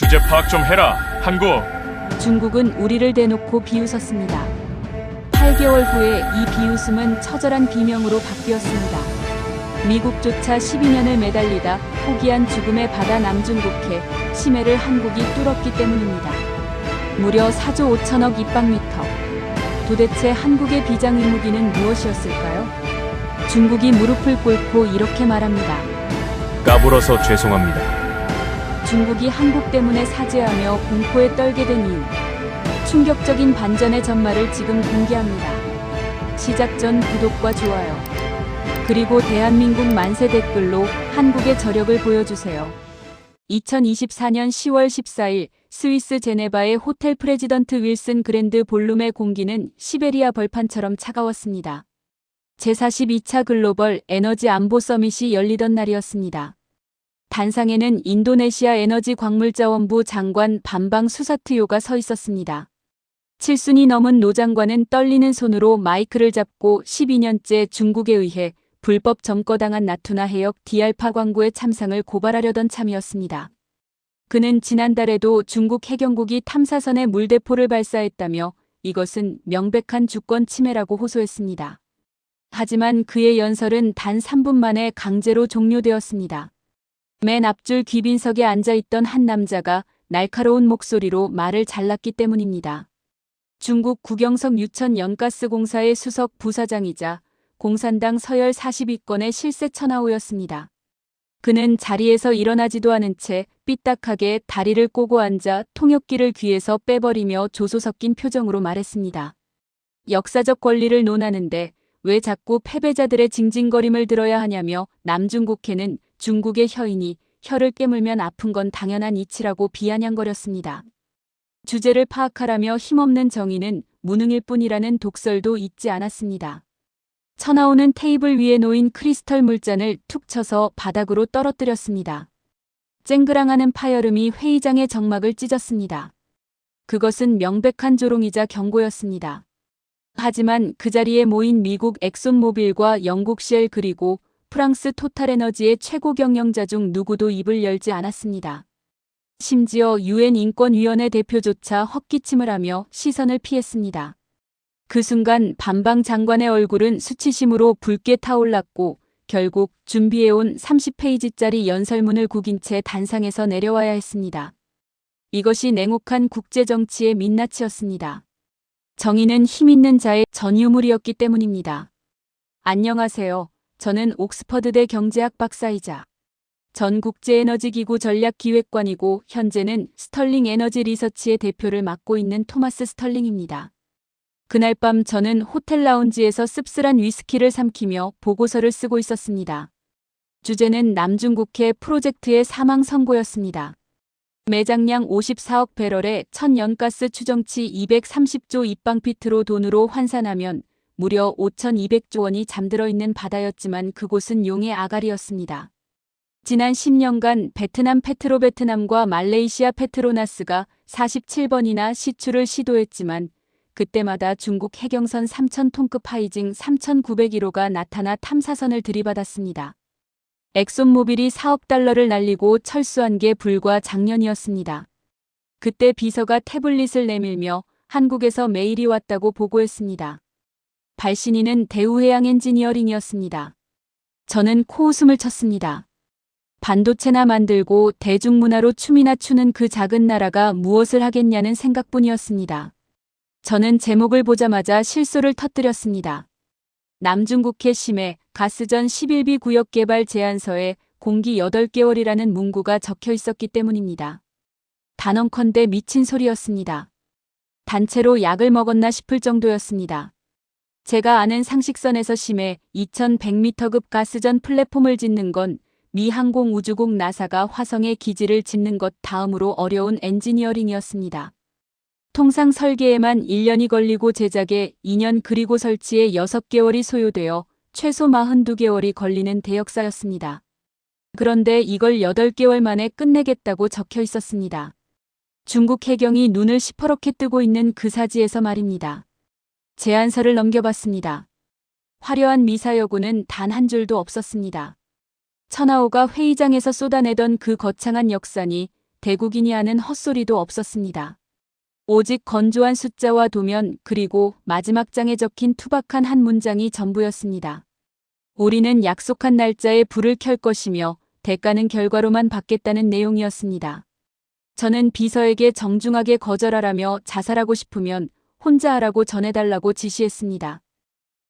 주제 파악 좀 해라, 한국. 중국은 우리를 대놓고 비웃었습니다. 8개월 후에 이 비웃음은 처절한 비명으로 바뀌었습니다. 미국조차 12년을 매달리다 포기한 죽음의 바다 남중국해 심해를 한국이 뚫었기 때문입니다. 무려 4조 5천억 입방미터. 도대체 한국의 비장의무기는 무엇이었을까요? 중국이 무릎을 꿇고 이렇게 말합니다. 까불어서 죄송합니다. 중국이 한국 때문에 사죄하며 공포에 떨게 된 이유. 충격적인 반전의 전말을 지금 공개합니다. 시작 전 구독과 좋아요. 그리고 대한민국 만세 댓글로 한국의 저력을 보여주세요. 2024년 10월 14일 스위스 제네바의 호텔 프레지던트 윌슨 그랜드 볼룸의 공기는 시베리아 벌판처럼 차가웠습니다. 제42차 글로벌 에너지 안보 서밋이 열리던 날이었습니다. 단상에는 인도네시아 에너지 광물자원부 장관 밤방 수사트요가 서 있었습니다. 7순이 넘은 노 장관은 떨리는 손으로 마이크를 잡고 12년째 중국에 의해 불법 점거당한 나투나 해역 디알파 광구의 참상을 고발하려던 참이었습니다. 그는 지난달에도 중국 해경국이 탐사선에 물대포를 발사했다며 이것은 명백한 주권 침해라고 호소했습니다. 하지만 그의 연설은 단 3분 만에 강제로 종료되었습니다. 맨 앞줄 귀빈석에 앉아있던 한 남자가 날카로운 목소리로 말을 잘랐기 때문입니다. 중국 국영석 유천 연가스공사의 수석 부사장이자 공산당 서열 42권의 실세 천하오였습니다. 그는 자리에서 일어나지도 않은 채 삐딱하게 다리를 꼬고 앉아 통역기를 귀에서 빼버리며 조소 섞인 표정으로 말했습니다. 역사적 권리를 논하는데 왜 자꾸 패배자들의 징징거림을 들어야 하냐며 남중국해는 중국의 혀이니 혀를 깨물면 아픈 건 당연한 이치라고 비아냥거렸습니다. 주제를 파악하라며 힘없는 정의는 무능일 뿐이라는 독설도 잊지 않았습니다. 천하오는 테이블 위에 놓인 크리스털 물잔을 툭 쳐서 바닥으로 떨어뜨렸습니다. 쨍그랑하는 파열음이 회의장의 정막을 찢었습니다. 그것은 명백한 조롱이자 경고였습니다. 하지만 그 자리에 모인 미국 엑손모빌과 영국 쉘 그리고 프랑스 토탈에너지의 최고 경영자 중 누구도 입을 열지 않았습니다. 심지어 유엔 인권위원회 대표조차 헛기침을 하며 시선을 피했습니다. 그 순간 밤방 장관의 얼굴은 수치심으로 붉게 타올랐고 결국 준비해온 30페이지짜리 연설문을 구긴 채 단상에서 내려와야 했습니다. 이것이 냉혹한 국제정치의 민낯이었습니다. 정의는 힘있는 자의 전유물이었기 때문입니다. 안녕하세요. 저는 옥스퍼드대 경제학 박사이자 전 국제에너지기구 전략기획관이고 현재는 스털링 에너지 리서치의 대표를 맡고 있는 토마스 스털링입니다. 그날 밤 저는 호텔 라운지에서 씁쓸한 위스키를 삼키며 보고서를 쓰고 있었습니다. 주제는 남중국해 프로젝트의 사망 선고였습니다. 매장량 54억 배럴의 천연가스 추정치 230조 입방피트로 돈으로 환산하면 무려 5,200조 원이 잠들어 있는 바다였지만 그곳은 용의 아가리였습니다. 지난 10년간 베트남 페트로베트남과 말레이시아 페트로나스가 47번이나 시추를 시도했지만 그때마다 중국 해경선 3,000톤급 하이징 3,901호가 나타나 탐사선을 들이받았습니다. 엑손모빌이 4억 달러를 날리고 철수한 게 불과 작년이었습니다. 그때 비서가 태블릿을 내밀며 한국에서 메일이 왔다고 보고했습니다. 발신인은 대우해양 엔지니어링이었습니다. 저는 코웃음을 쳤습니다. 반도체나 만들고 대중문화로 춤이나 추는 그 작은 나라가 무엇을 하겠냐는 생각뿐이었습니다. 저는 제목을 보자마자 실소를 터뜨렸습니다. 남중국해 심해 가스전 11비 구역 개발 제안서에 공기 8개월이라는 문구가 적혀 있었기 때문입니다. 단언컨대 미친 소리였습니다. 단체로 약을 먹었나 싶을 정도였습니다. 제가 아는 상식선에서 심해 2100m급 가스전 플랫폼을 짓는 건 미 항공우주국 나사가 화성에 기지를 짓는 것 다음으로 어려운 엔지니어링이었습니다. 통상 설계에만 1년이 걸리고 제작에 2년 그리고 설치에 6개월이 소요되어 최소 42개월이 걸리는 대역사였습니다. 그런데 이걸 8개월 만에 끝내겠다고 적혀 있었습니다. 중국 해경이 눈을 시퍼렇게 뜨고 있는 그 사지에서 말입니다. 제안서를 넘겨봤습니다. 화려한 미사여구는 단 한 줄도 없었습니다. 천하오가 회의장에서 쏟아내던 그 거창한 역산이 대국인이 하는 헛소리도 없었습니다. 오직 건조한 숫자와 도면 그리고 마지막 장에 적힌 투박한 한 문장이 전부였습니다. 우리는 약속한 날짜에 불을 켤 것이며 대가는 결과로만 받겠다는 내용이었습니다. 저는 비서에게 정중하게 거절하라며 자살하고 싶으면 혼자 하라고 전해달라고 지시했습니다.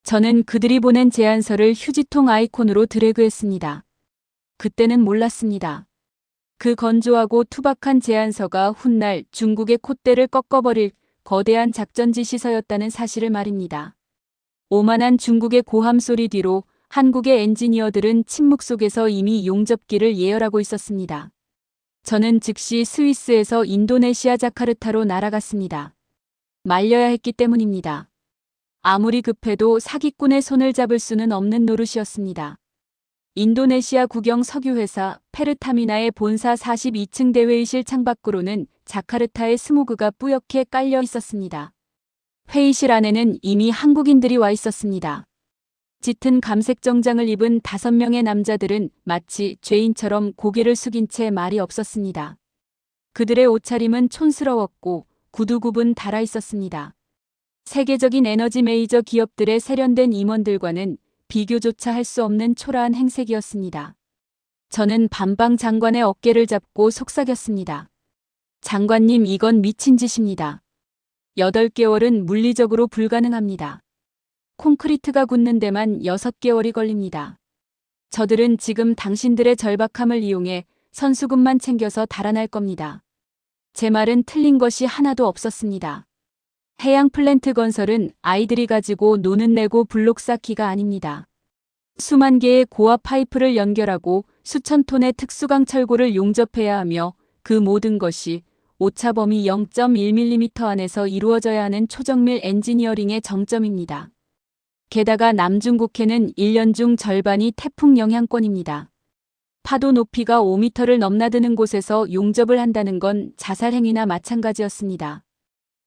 저는 그들이 보낸 제안서를 휴지통 아이콘으로 드래그했습니다. 그때는 몰랐습니다. 그 건조하고 투박한 제안서가 훗날 중국의 콧대를 꺾어버릴 거대한 작전 지시서였다는 사실을 말입니다. 오만한 중국의 고함 소리 뒤로 한국의 엔지니어들은 침묵 속에서 이미 용접기를 예열하고 있었습니다. 저는 즉시 스위스에서 인도네시아 자카르타로 날아갔습니다. 말려야 했기 때문입니다. 아무리 급해도 사기꾼의 손을 잡을 수는 없는 노릇이었습니다. 인도네시아 국영 석유회사 페르타미나의 본사 42층 대회의실 창밖으로는 자카르타의 스모그가 뿌옇게 깔려 있었습니다. 회의실 안에는 이미 한국인들이 와 있었습니다. 짙은 감색 정장을 입은 5명의 남자들은 마치 죄인처럼 고개를 숙인 채 말이 없었습니다. 그들의 옷차림은 촌스러웠고 구두굽은 달아 있었습니다. 세계적인 에너지 메이저 기업들의 세련된 임원들과는 비교조차 할 수 없는 초라한 행색이었습니다. 저는 반방 장관의 어깨를 잡고 속삭였습니다. 장관님, 이건 미친 짓입니다. 8개월은 물리적으로 불가능합니다. 콘크리트가 굳는 데만 6개월이 걸립니다. 저들은 지금 당신들의 절박함을 이용해 선수금만 챙겨서 달아날 겁니다. 제 말은 틀린 것이 하나도 없었습니다. 해양 플랜트 건설은 아이들이 가지고 노는 레고 블록 쌓기가 아닙니다. 수만 개의 고압 파이프를 연결하고 수천 톤의 특수강 철골을 용접해야 하며 그 모든 것이 오차 범위 0.1mm 안에서 이루어져야 하는 초정밀 엔지니어링의 정점입니다. 게다가 남중국해는 1년 중 절반이 태풍 영향권입니다. 파도 높이가 5m를 넘나드는 곳에서 용접을 한다는 건 자살 행위나 마찬가지였습니다.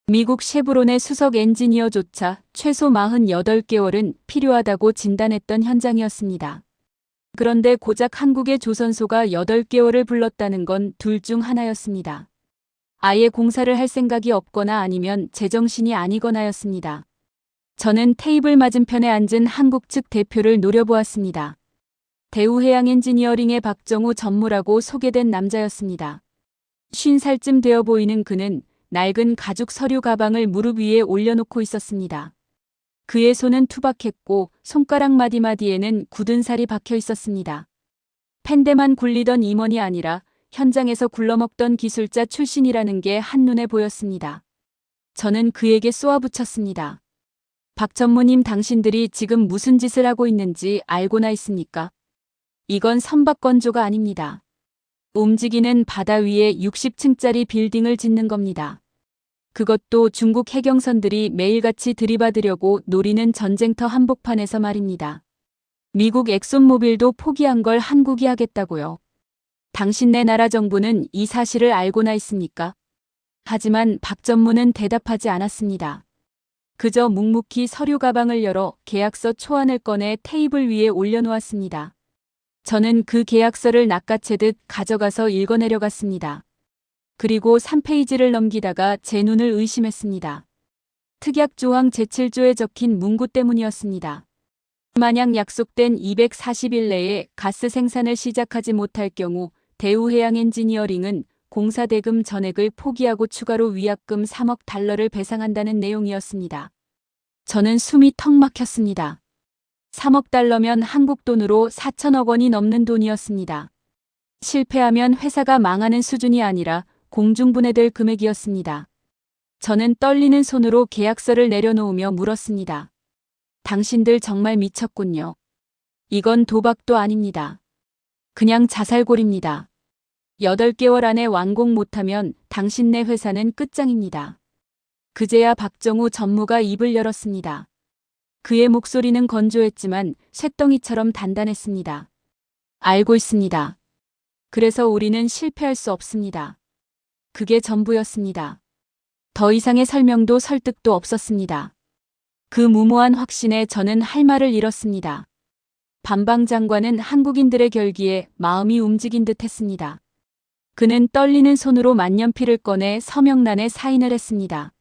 미국 쉐브론의 수석 엔지니어조차 최소 48개월은 필요하다고 진단했던 현장이었습니다. 그런데 고작 한국의 조선소가 8개월을 불렀다는 건 둘 중 하나였습니다. 아예 공사를 할 생각이 없거나 아니면 제정신이 아니거나였습니다. 저는 테이블 맞은편에 앉은 한국 측 대표를 노려보았습니다. 대우해양 엔지니어링의 박정우 전무라고 소개된 남자였습니다. 50살쯤 되어 보이는 그는 낡은 가죽 서류 가방을 무릎 위에 올려놓고 있었습니다. 그의 손은 투박했고 손가락 마디마디에는 굳은 살이 박혀 있었습니다. 펜대만 굴리던 임원이 아니라 현장에서 굴러먹던 기술자 출신이라는 게 한눈에 보였습니다. 저는 그에게 쏘아붙였습니다. 박 전무님, 당신들이 지금 무슨 짓을 하고 있는지 알고나 있습니까? 이건 선박 건조가 아닙니다. 움직이는 바다 위에 60층짜리 빌딩을 짓는 겁니다. 그것도 중국 해경선들이 매일같이 들이받으려고 노리는 전쟁터 한복판에서 말입니다. 미국 엑손모빌도 포기한 걸 한국이 하겠다고요. 당신네 나라 정부는 이 사실을 알고나 있습니까? 하지만 박 전무는 대답하지 않았습니다. 그저 묵묵히 서류 가방을 열어 계약서 초안을 꺼내 테이블 위에 올려놓았습니다. 저는 그 계약서를 낚아채듯 가져가서 읽어내려갔습니다. 그리고 3페이지를 넘기다가 제 눈을 의심했습니다. 특약 조항 제7조에 적힌 문구 때문이었습니다. 만약 약속된 240일 내에 가스 생산을 시작하지 못할 경우 대우해양 엔지니어링은 공사 대금 전액을 포기하고 추가로 위약금 3억 달러를 배상한다는 내용이었습니다. 저는 숨이 턱 막혔습니다. 3억 달러면 한국 돈으로 4천억 원이 넘는 돈이었습니다. 실패하면 회사가 망하는 수준이 아니라 공중분해될 금액이었습니다. 저는 떨리는 손으로 계약서를 내려놓으며 물었습니다. 당신들 정말 미쳤군요. 이건 도박도 아닙니다. 그냥 자살골입니다. 8개월 안에 완공 못하면 당신네 회사는 끝장입니다. 그제야 박정우 전무가 입을 열었습니다. 그의 목소리는 건조했지만 쇳덩이처럼 단단했습니다. 알고 있습니다. 그래서 우리는 실패할 수 없습니다. 그게 전부였습니다. 더 이상의 설명도 설득도 없었습니다. 그 무모한 확신에 저는 할 말을 잃었습니다. 반방 장관은 한국인들의 결기에 마음이 움직인 듯 했습니다. 그는 떨리는 손으로 만년필을 꺼내 서명란에 사인을 했습니다.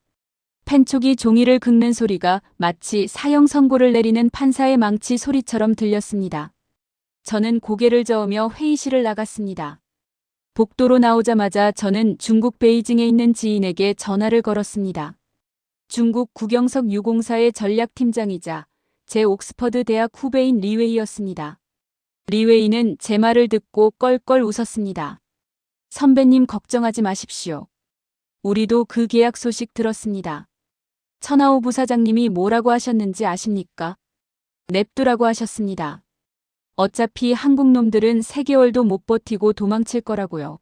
펜촉이 종이를 긁는 소리가 마치 사형 선고를 내리는 판사의 망치 소리처럼 들렸습니다. 저는 고개를 저으며 회의실을 나갔습니다. 복도로 나오자마자 저는 중국 베이징에 있는 지인에게 전화를 걸었습니다. 중국 국영석 유공사의 전략팀장이자 제 옥스퍼드 대학 후배인 리웨이였습니다. 리웨이는 제 말을 듣고 껄껄 웃었습니다. 선배님 걱정하지 마십시오. 우리도 그 계약 소식 들었습니다. 천하오 부사장님이 뭐라고 하셨는지 아십니까? 냅두라고 하셨습니다. 어차피 한국 놈들은 3개월도 못 버티고 도망칠 거라고요.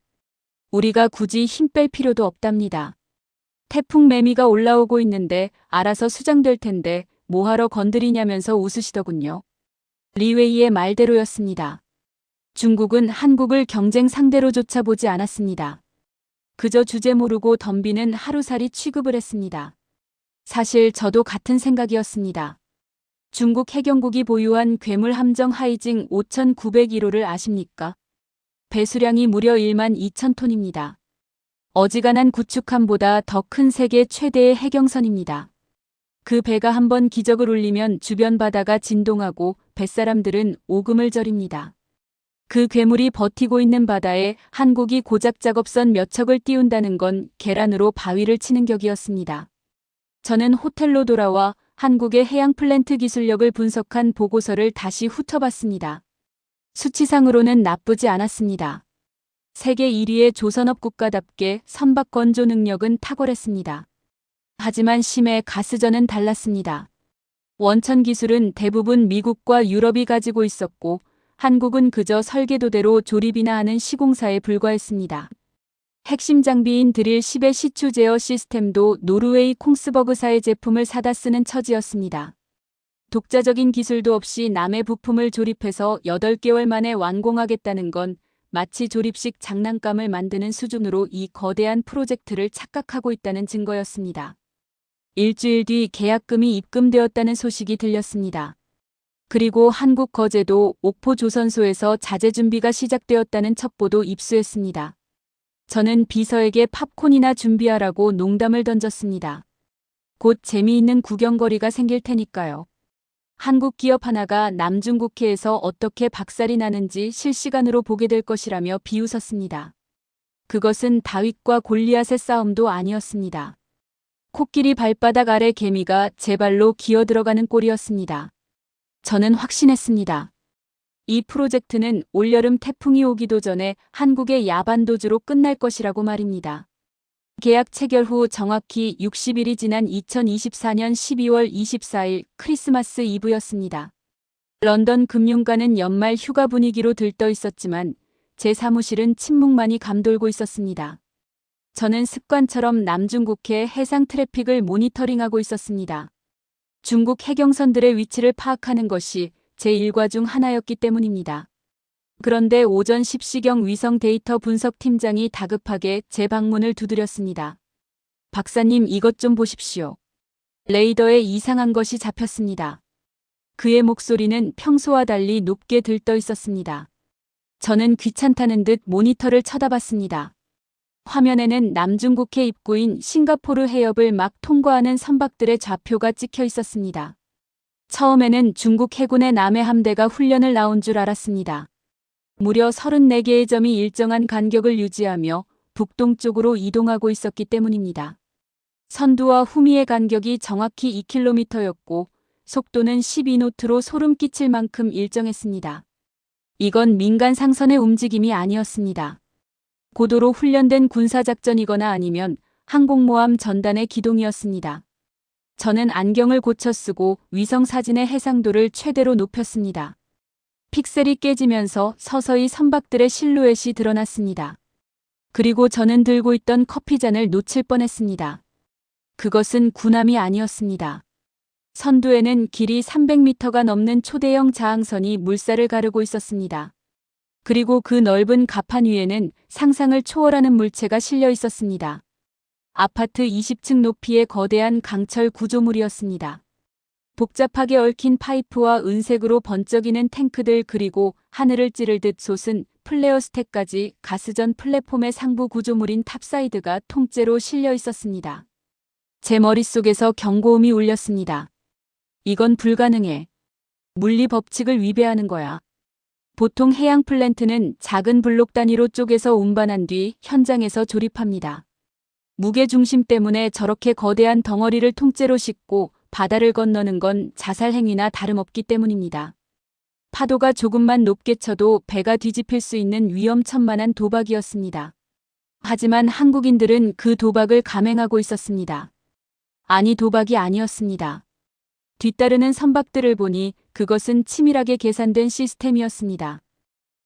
우리가 굳이 힘 뺄 필요도 없답니다. 태풍 매미가 올라오고 있는데 알아서 수장될 텐데 뭐하러 건드리냐면서 웃으시더군요. 리웨이의 말대로였습니다. 중국은 한국을 경쟁 상대로조차 보지 않았습니다. 그저 주제 모르고 덤비는 하루살이 취급을 했습니다. 사실 저도 같은 생각이었습니다. 중국 해경국이 보유한 괴물 함정 하이징 5,901호를 아십니까? 배수량이 무려 1만 2천 톤입니다. 어지간한 구축함보다 더 큰 세계 최대의 해경선입니다. 그 배가 한번 기적을 울리면 주변 바다가 진동하고 뱃사람들은 오금을 저립니다. 그 괴물이 버티고 있는 바다에 한국이 고작 작업선 몇 척을 띄운다는 건 계란으로 바위를 치는 격이었습니다. 저는 호텔로 돌아와 한국의 해양 플랜트 기술력을 분석한 보고서를 다시 훑어봤습니다. 수치상으로는 나쁘지 않았습니다. 세계 1위의 조선업 국가답게 선박 건조 능력은 탁월했습니다. 하지만 심해 가스전은 달랐습니다. 원천 기술은 대부분 미국과 유럽이 가지고 있었고 한국은 그저 설계도대로 조립이나 하는 시공사에 불과했습니다. 핵심 장비인 드릴 10의 시추 제어 시스템도 노르웨이 콩스버그사의 제품을 사다 쓰는 처지였습니다. 독자적인 기술도 없이 남의 부품을 조립해서 8개월 만에 완공하겠다는 건 마치 조립식 장난감을 만드는 수준으로 이 거대한 프로젝트를 착각하고 있다는 증거였습니다. 일주일 뒤 계약금이 입금되었다는 소식이 들렸습니다. 그리고 한국 거제도 옥포 조선소에서 자재 준비가 시작되었다는 첩보도 입수했습니다. 저는 비서에게 팝콘이나 준비하라고 농담을 던졌습니다. 곧 재미있는 구경거리가 생길 테니까요. 한국 기업 하나가 남중국해에서 어떻게 박살이 나는지 실시간으로 보게 될 것이라며 비웃었습니다. 그것은 다윗과 골리앗의 싸움도 아니었습니다. 코끼리 발바닥 아래 개미가 제 발로 기어들어가는 꼴이었습니다. 저는 확신했습니다. 이 프로젝트는 올여름 태풍이 오기도 전에 한국의 야반도주로 끝날 것이라고 말입니다. 계약 체결 후 정확히 60일이 지난 2024년 12월 24일 크리스마스 이브였습니다. 런던 금융가는 연말 휴가 분위기로 들떠 있었지만 제 사무실은 침묵만이 감돌고 있었습니다. 저는 습관처럼 남중국해 해상 트래픽을 모니터링하고 있었습니다. 중국 해경선들의 위치를 파악하는 것이 제 일과 중 하나였기 때문입니다. 그런데 오전 10시경 위성 데이터 분석팀장이 다급하게 제 방문을 두드렸습니다. 박사님, 이것 좀 보십시오. 레이더에 이상한 것이 잡혔습니다. 그의 목소리는 평소와 달리 높게 들떠 있었습니다. 저는 귀찮다는 듯 모니터를 쳐다봤습니다. 화면에는 남중국해 입구인 싱가포르 해협을 막 통과하는 선박들의 좌표가 찍혀 있었습니다. 처음에는 중국 해군의 남해 함대가 훈련을 나온 줄 알았습니다. 무려 34개의 점이 일정한 간격을 유지하며 북동쪽으로 이동하고 있었기 때문입니다. 선두와 후미의 간격이 정확히 2km였고 속도는 12노트로 소름 끼칠 만큼 일정했습니다. 이건 민간 상선의 움직임이 아니었습니다. 고도로 훈련된 군사작전이거나 아니면 항공모함 전단의 기동이었습니다. 저는 안경을 고쳐 쓰고 위성 사진의 해상도를 최대로 높였습니다. 픽셀이 깨지면서 서서히 선박들의 실루엣이 드러났습니다. 그리고 저는 들고 있던 커피잔을 놓칠 뻔했습니다. 그것은 군함이 아니었습니다. 선두에는 길이 300m가 넘는 초대형 자항선이 물살을 가르고 있었습니다. 그리고 그 넓은 갑판 위에는 상상을 초월하는 물체가 실려 있었습니다. 아파트 20층 높이의 거대한 강철 구조물이었습니다. 복잡하게 얽힌 파이프와 은색으로 번쩍이는 탱크들 그리고 하늘을 찌를 듯 솟은 플레어 스택까지 가스전 플랫폼의 상부 구조물인 탑사이드가 통째로 실려 있었습니다. 제 머릿속에서 경고음이 울렸습니다. 이건 불가능해. 물리 법칙을 위배하는 거야. 보통 해양 플랜트는 작은 블록 단위로 쪼개서 운반한 뒤 현장에서 조립합니다. 무게 중심 때문에 저렇게 거대한 덩어리를 통째로 싣고 바다를 건너는 건 자살 행위나 다름없기 때문입니다. 파도가 조금만 높게 쳐도 배가 뒤집힐 수 있는 위험천만한 도박이었습니다. 하지만 한국인들은 그 도박을 감행하고 있었습니다. 아니, 도박이 아니었습니다. 뒤따르는 선박들을 보니 그것은 치밀하게 계산된 시스템이었습니다.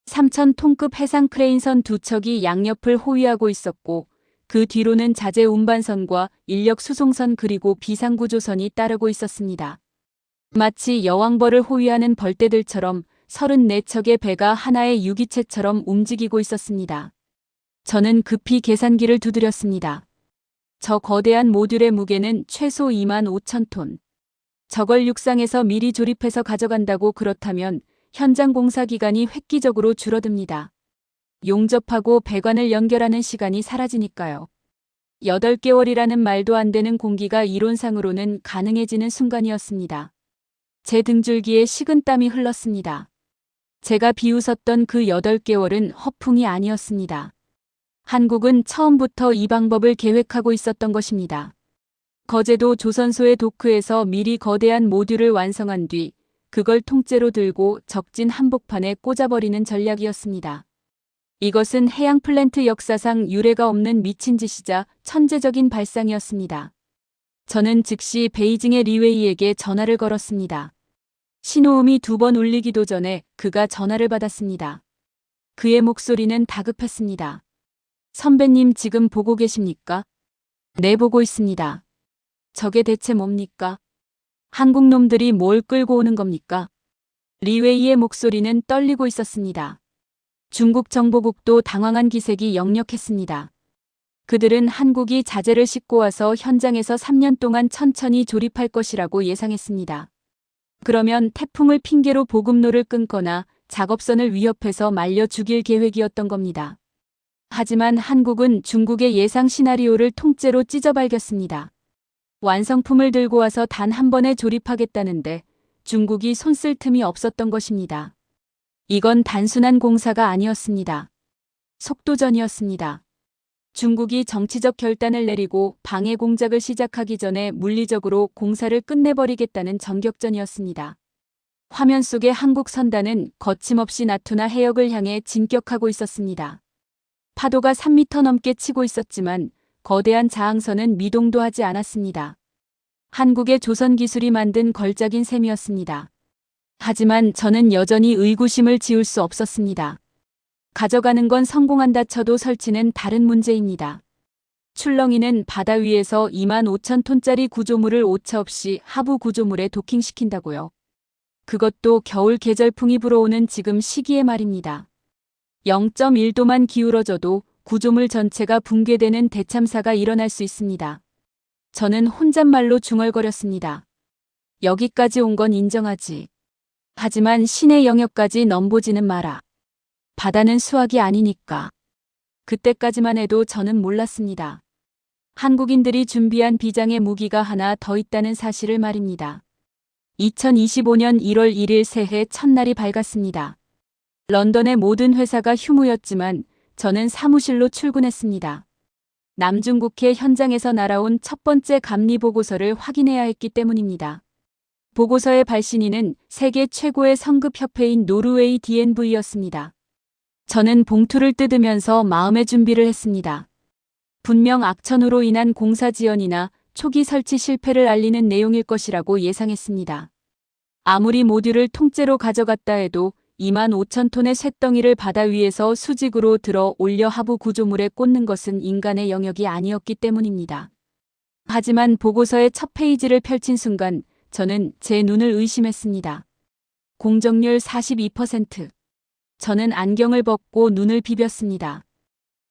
3,000톤급 해상 크레인선 2척이 양옆을 호위하고 있었고 그 뒤로는 자재 운반선과 인력 수송선 그리고 비상구조선이 따르고 있었습니다. 마치 여왕벌을 호위하는 벌떼들처럼 34척의 배가 하나의 유기체처럼 움직이고 있었습니다. 저는 급히 계산기를 두드렸습니다. 저 거대한 모듈의 무게는 최소 25,000톤. 저걸 육상에서 미리 조립해서 가져간다고 그렇다면 현장 공사 기간이 획기적으로 줄어듭니다. 용접하고 배관을 연결하는 시간이 사라지니까요. 8개월이라는 말도 안 되는 공기가 이론상으로는 가능해지는 순간이었습니다. 제 등줄기에 식은땀이 흘렀습니다. 제가 비웃었던 그 8개월은 허풍이 아니었습니다. 한국은 처음부터 이 방법을 계획하고 있었던 것입니다. 거제도 조선소의 도크에서 미리 거대한 모듈을 완성한 뒤 그걸 통째로 들고 적진 한복판에 꽂아버리는 전략이었습니다. 이것은 해양 플랜트 역사상 유례가 없는 미친 짓이자 천재적인 발상이었습니다. 저는 즉시 베이징의 리웨이에게 전화를 걸었습니다. 신호음이 2번 울리기도 전에 그가 전화를 받았습니다. 그의 목소리는 다급했습니다. 선배님 지금 보고 계십니까? 네, 보고 있습니다. 저게 대체 뭡니까? 한국 놈들이 뭘 끌고 오는 겁니까? 리웨이의 목소리는 떨리고 있었습니다. 중국 정보국도 당황한 기색이 역력했습니다. 그들은 한국이 자재를 싣고 와서 현장에서 3년 동안 천천히 조립할 것이라고 예상했습니다. 그러면 태풍을 핑계로 보급로를 끊거나 작업선을 위협해서 말려 죽일 계획이었던 겁니다. 하지만 한국은 중국의 예상 시나리오를 통째로 찢어발겼습니다. 완성품을 들고 와서 단 한 번에 조립하겠다는데 중국이 손쓸 틈이 없었던 것입니다. 이건 단순한 공사가 아니었습니다. 속도전이었습니다. 중국이 정치적 결단을 내리고 방해 공작을 시작하기 전에 물리적으로 공사를 끝내버리겠다는 전격전이었습니다. 화면 속의 한국 선단은 거침없이 나투나 해역을 향해 진격하고 있었습니다. 파도가 3m 넘게 치고 있었지만 거대한 자항선은 미동도 하지 않았습니다. 한국의 조선 기술이 만든 걸작인 셈이었습니다. 하지만 저는 여전히 의구심을 지울 수 없었습니다. 가져가는 건 성공한다 쳐도 설치는 다른 문제입니다. 출렁이는 바다 위에서 25,000톤짜리 구조물을 오차없이 하부 구조물에 도킹시킨다고요. 그것도 겨울 계절풍이 불어오는 지금 시기에 말입니다. 0.1도만 기울어져도 구조물 전체가 붕괴되는 대참사가 일어날 수 있습니다. 저는 혼잣말로 중얼거렸습니다. 여기까지 온 건 인정하지. 하지만 신의 영역까지 넘보지는 마라. 바다는 수학이 아니니까. 그때까지만 해도 저는 몰랐습니다. 한국인들이 준비한 비장의 무기가 하나 더 있다는 사실을 말입니다. 2025년 1월 1일 새해 첫날이 밝았습니다. 런던의 모든 회사가 휴무였지만 저는 사무실로 출근했습니다. 남중국해 현장에서 날아온 첫 번째 감리 보고서를 확인해야 했기 때문입니다. 보고서의 발신인은 세계 최고의 성급협회인 노르웨이 DNV였습니다. 저는 봉투를 뜯으면서 마음의 준비를 했습니다. 분명 악천후로 인한 공사 지연이나 초기 설치 실패를 알리는 내용일 것이라고 예상했습니다. 아무리 모듈을 통째로 가져갔다 해도 25,000톤의 쇳덩이를 바다 위에서 수직으로 들어 올려 하부 구조물에 꽂는 것은 인간의 영역이 아니었기 때문입니다. 하지만 보고서의 첫 페이지를 펼친 순간 저는 제 눈을 의심했습니다. 공정률 42%. 저는 안경을 벗고 눈을 비볐습니다.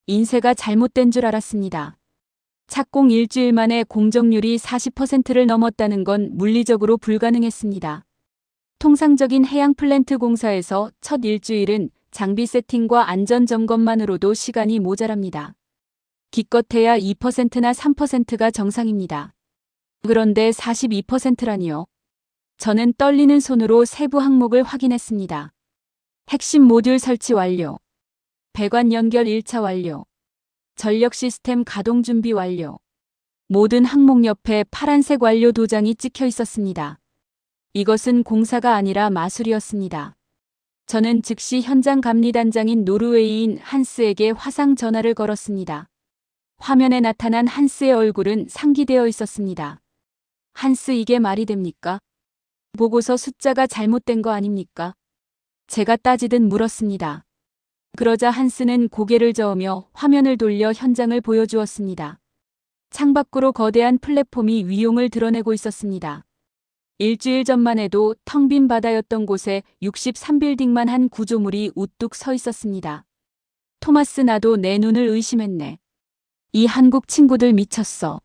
인쇄가 잘못된 줄 알았습니다. 착공 일주일 만에 공정률이 40%를 넘었다는 건 물리적으로 불가능했습니다. 통상적인 해양 플랜트 공사에서 첫 일주일은 장비 세팅과 안전 점검만으로도 시간이 모자랍니다. 기껏해야 2%나 3%가 정상입니다. 그런데 42%라니요. 저는 떨리는 손으로 세부 항목을 확인했습니다. 핵심 모듈 설치 완료. 배관 연결 1차 완료. 전력 시스템 가동 준비 완료. 모든 항목 옆에 파란색 완료 도장이 찍혀 있었습니다. 이것은 공사가 아니라 마술이었습니다. 저는 즉시 현장 감리단장인 노르웨이인 한스에게 화상 전화를 걸었습니다. 화면에 나타난 한스의 얼굴은 상기되어 있었습니다. 한스, 이게 말이 됩니까? 보고서 숫자가 잘못된 거 아닙니까? 제가 따지듯 물었습니다. 그러자 한스는 고개를 저으며 화면을 돌려 현장을 보여주었습니다. 창밖으로 거대한 플랫폼이 위용을 드러내고 있었습니다. 일주일 전만 해도 텅 빈 바다였던 곳에 63빌딩만 한 구조물이 우뚝 서 있었습니다. 토마스, 나도 내 눈을 의심했네. 이 한국 친구들 미쳤어.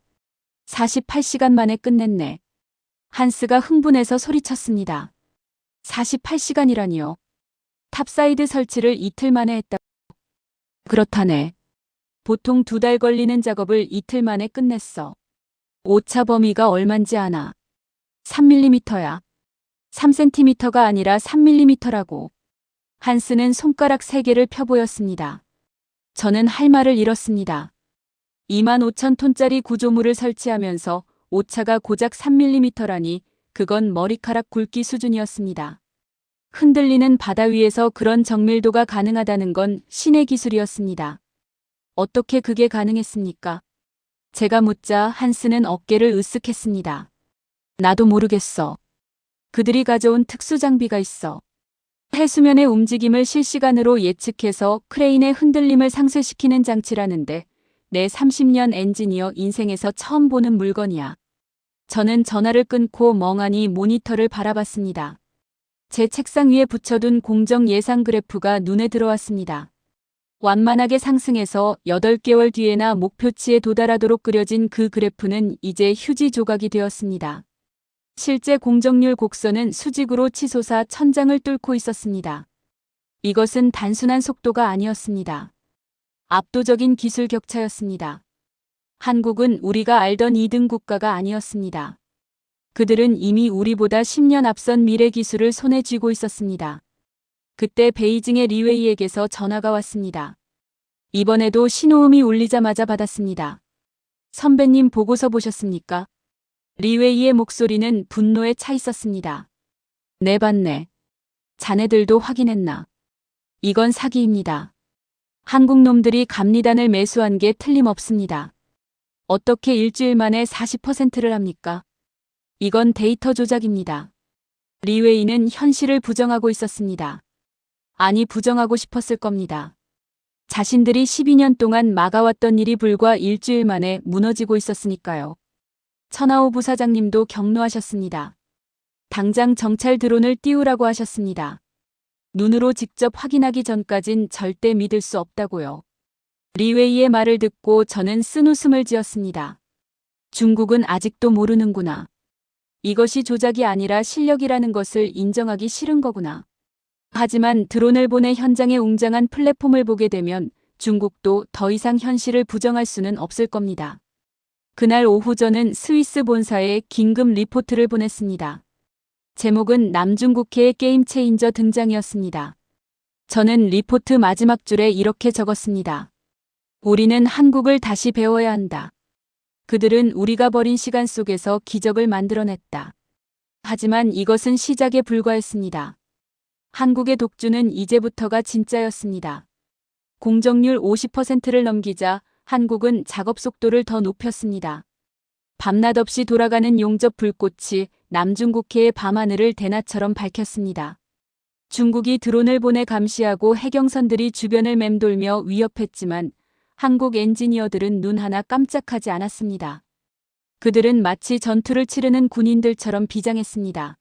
48시간 만에 끝냈네. 한스가 흥분해서 소리쳤습니다. 48시간이라니요. 탑사이드 설치를 이틀 만에 했다고. 그렇다네. 보통 2달 걸리는 작업을 이틀 만에 끝냈어. 오차 범위가 얼만지 아나? 3mm야. 3cm가 아니라 3mm라고. 한스는 손가락 3개를 펴보였습니다. 저는 할 말을 잃었습니다. 25,000톤짜리 구조물을 설치하면서 오차가 고작 3mm라니 그건 머리카락 굵기 수준이었습니다. 흔들리는 바다 위에서 그런 정밀도가 가능하다는 건 신의 기술이었습니다. 어떻게 그게 가능했습니까? 제가 묻자 한스는 어깨를 으쓱했습니다. 나도 모르겠어. 그들이 가져온 특수 장비가 있어. 해수면의 움직임을 실시간으로 예측해서 크레인의 흔들림을 상쇄시키는 장치라는데 내 30년 엔지니어 인생에서 처음 보는 물건이야. 저는 전화를 끊고 멍하니 모니터를 바라봤습니다. 제 책상 위에 붙여둔 공정 예상 그래프가 눈에 들어왔습니다. 완만하게 상승해서 8개월 뒤에나 목표치에 도달하도록 그려진 그 그래프는 이제 휴지 조각이 되었습니다. 실제 공정률 곡선은 수직으로 치솟아 천장을 뚫고 있었습니다. 이것은 단순한 속도가 아니었습니다. 압도적인 기술 격차였습니다. 한국은 우리가 알던 2등 국가가 아니었습니다. 그들은 이미 우리보다 10년 앞선 미래 기술을 손에 쥐고 있었습니다. 그때 베이징의 리웨이에게서 전화가 왔습니다. 이번에도 신호음이 울리자마자 받았습니다. 선배님, 보고서 보셨습니까? 리웨이의 목소리는 분노에 차 있었습니다. 네, 봤네. 자네들도 확인했나? 이건 사기입니다. 한국 놈들이 감리단을 매수한 게 틀림없습니다. 어떻게 일주일 만에 40%를 합니까? 이건 데이터 조작입니다. 리웨이는 현실을 부정하고 있었습니다. 아니, 부정하고 싶었을 겁니다. 자신들이 12년 동안 막아왔던 일이 불과 일주일 만에 무너지고 있었으니까요. 천하오 부사장님도 격노하셨습니다. 당장 정찰 드론을 띄우라고 하셨습니다. 눈으로 직접 확인하기 전까진 절대 믿을 수 없다고요. 리웨이의 말을 듣고 저는 쓴웃음을 지었습니다. 중국은 아직도 모르는구나. 이것이 조작이 아니라 실력이라는 것을 인정하기 싫은 거구나. 하지만 드론을 보내 현장에 웅장한 플랫폼을 보게 되면 중국도 더 이상 현실을 부정할 수는 없을 겁니다. 그날 오후 저는 스위스 본사에 긴급 리포트를 보냈습니다. 제목은 남중국해의 게임 체인저 등장이었습니다. 저는 리포트 마지막 줄에 이렇게 적었습니다. 우리는 한국을 다시 배워야 한다. 그들은 우리가 버린 시간 속에서 기적을 만들어냈다. 하지만 이것은 시작에 불과했습니다. 한국의 독주는 이제부터가 진짜였습니다. 공정률 50%를 넘기자 한국은 작업 속도를 더 높였습니다. 밤낮 없이 돌아가는 용접 불꽃이 남중국해의 밤하늘을 대낮처럼 밝혔습니다. 중국이 드론을 보내 감시하고 해경선들이 주변을 맴돌며 위협했지만 한국 엔지니어들은 눈 하나 깜짝하지 않았습니다. 그들은 마치 전투를 치르는 군인들처럼 비장했습니다.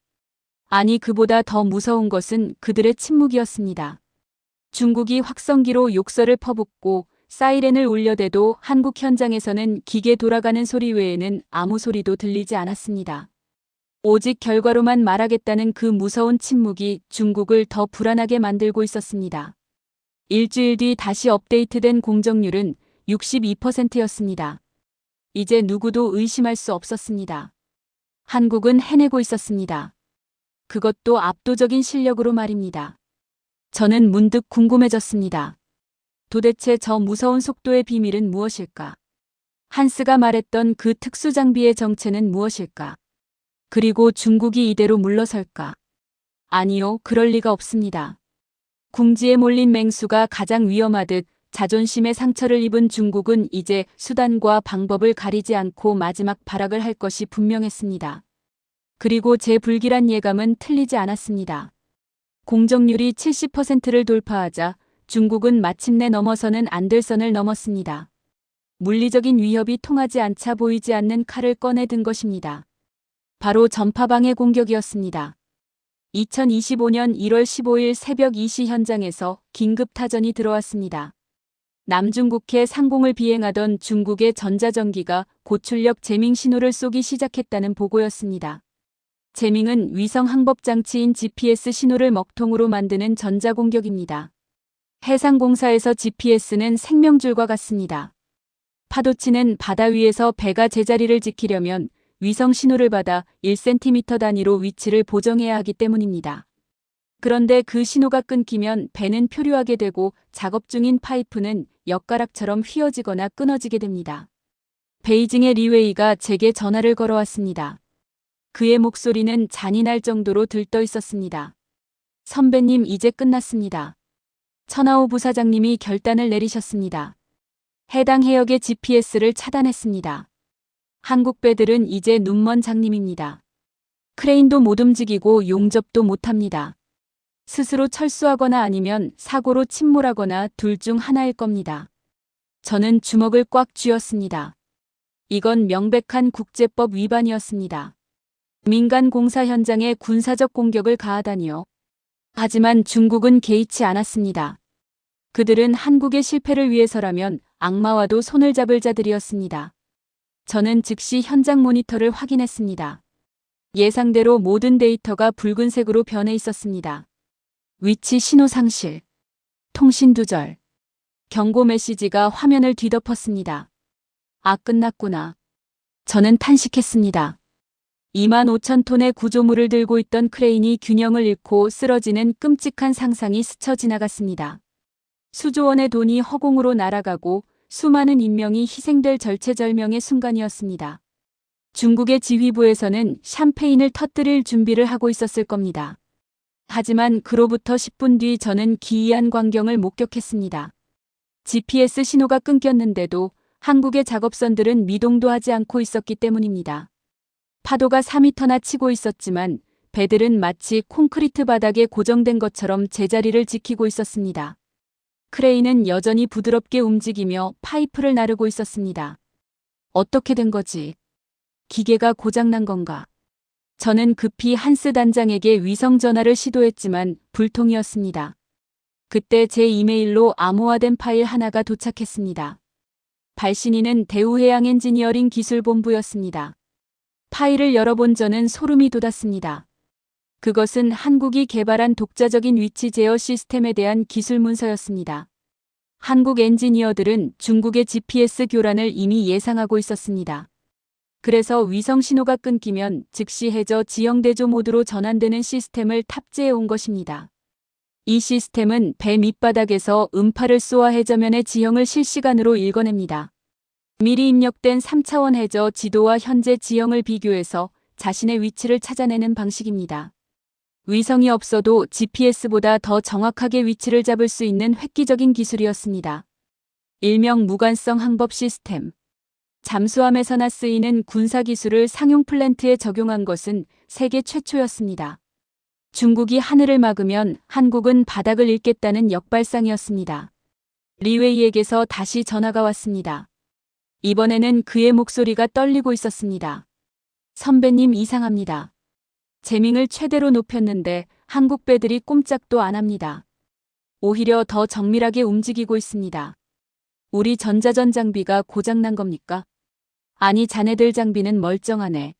아니, 그보다 더 무서운 것은 그들의 침묵이었습니다. 중국이 확성기로 욕설을 퍼붓고 사이렌을 울려대도 한국 현장에서는 기계 돌아가는 소리 외에는 아무 소리도 들리지 않았습니다. 오직 결과로만 말하겠다는 그 무서운 침묵이 중국을 더 불안하게 만들고 있었습니다. 일주일 뒤 다시 업데이트된 공정률은 62%였습니다. 이제 누구도 의심할 수 없었습니다. 한국은 해내고 있었습니다. 그것도 압도적인 실력으로 말입니다. 저는 문득 궁금해졌습니다. 도대체 저 무서운 속도의 비밀은 무엇일까? 한스가 말했던 그 특수 장비의 정체는 무엇일까? 그리고 중국이 이대로 물러설까? 아니요, 그럴 리가 없습니다. 궁지에 몰린 맹수가 가장 위험하듯 자존심의 상처를 입은 중국은 이제 수단과 방법을 가리지 않고 마지막 발악을 할 것이 분명했습니다. 그리고 제 불길한 예감은 틀리지 않았습니다. 공정률이 70%를 돌파하자 중국은 마침내 넘어서는 안 될 선을 넘었습니다. 물리적인 위협이 통하지 않자 보이지 않는 칼을 꺼내든 것입니다. 바로 전파방해 공격이었습니다. 2025년 1월 15일 새벽 2시 현장에서 긴급 타전이 들어왔습니다. 남중국해 상공을 비행하던 중국의 전자전기가 고출력 재밍 신호를 쏘기 시작했다는 보고였습니다. 재밍은 위성 항법 장치인 GPS 신호를 먹통으로 만드는 전자공격입니다. 해상공사에서 GPS는 생명줄과 같습니다. 파도치는 바다 위에서 배가 제자리를 지키려면 위성 신호를 받아 1cm 단위로 위치를 보정해야 하기 때문입니다. 그런데 그 신호가 끊기면 배는 표류하게 되고 작업 중인 파이프는 엿가락처럼 휘어지거나 끊어지게 됩니다. 베이징의 리웨이가 제게 전화를 걸어왔습니다. 그의 목소리는 잔인할 정도로 들떠 있었습니다. 선배님, 이제 끝났습니다. 천하오 부사장님이 결단을 내리셨습니다. 해당 해역의 GPS를 차단했습니다. 한국 배들은 이제 눈먼 장님입니다. 크레인도 못 움직이고 용접도 못합니다. 스스로 철수하거나 아니면 사고로 침몰하거나 둘 중 하나일 겁니다. 저는 주먹을 꽉 쥐었습니다. 이건 명백한 국제법 위반이었습니다. 민간 공사 현장에 군사적 공격을 가하다니요. 하지만 중국은 개의치 않았습니다. 그들은 한국의 실패를 위해서라면 악마와도 손을 잡을 자들이었습니다. 저는 즉시 현장 모니터를 확인했습니다. 예상대로 모든 데이터가 붉은색으로 변해 있었습니다. 위치 신호 상실, 통신 두절, 경고 메시지가 화면을 뒤덮었습니다. 아, 끝났구나. 저는 탄식했습니다. 25,000톤의 구조물을 들고 있던 크레인이 균형을 잃고 쓰러지는 끔찍한 상상이 스쳐 지나갔습니다. 수조 원의 돈이 허공으로 날아가고 수많은 인명이 희생될 절체절명의 순간이었습니다. 중국의 지휘부에서는 샴페인을 터뜨릴 준비를 하고 있었을 겁니다. 하지만 그로부터 10분 뒤 저는 기이한 광경을 목격했습니다. GPS 신호가 끊겼는데도 한국의 작업선들은 미동도 하지 않고 있었기 때문입니다. 파도가 4m나 치고 있었지만 배들은 마치 콘크리트 바닥에 고정된 것처럼 제자리를 지키고 있었습니다. 크레인은 여전히 부드럽게 움직이며 파이프를 나르고 있었습니다. 어떻게 된 거지? 기계가 고장난 건가? 저는 급히 한스 단장에게 위성 전화를 시도했지만 불통이었습니다. 그때 제 이메일로 암호화된 파일 하나가 도착했습니다. 발신인은 대우해양 엔지니어링 기술본부였습니다. 파일을 열어본 저는 소름이 돋았습니다. 그것은 한국이 개발한 독자적인 위치 제어 시스템에 대한 기술 문서였습니다. 한국 엔지니어들은 중국의 GPS 교란을 이미 예상하고 있었습니다. 그래서 위성 신호가 끊기면 즉시 해저 지형 대조 모드로 전환되는 시스템을 탑재해 온 것입니다. 이 시스템은 배 밑바닥에서 음파를 쏘아 해저면의 지형을 실시간으로 읽어냅니다. 미리 입력된 3차원 해저 지도와 현재 지형을 비교해서 자신의 위치를 찾아내는 방식입니다. 위성이 없어도 GPS보다 더 정확하게 위치를 잡을 수 있는 획기적인 기술이었습니다. 일명 무관성 항법 시스템. 잠수함에서나 쓰이는 군사기술을 상용 플랜트에 적용한 것은 세계 최초였습니다. 중국이 하늘을 막으면 한국은 바닥을 잇겠다는 역발상이었습니다. 리웨이에게서 다시 전화가 왔습니다. 이번에는 그의 목소리가 떨리고 있었습니다. 선배님, 이상합니다. 재밍을 최대로 높였는데 한국 배들이 꼼짝도 안 합니다. 오히려 더 정밀하게 움직이고 있습니다. 우리 전자전 장비가 고장난 겁니까? 아니, 자네들 장비는 멀쩡하네.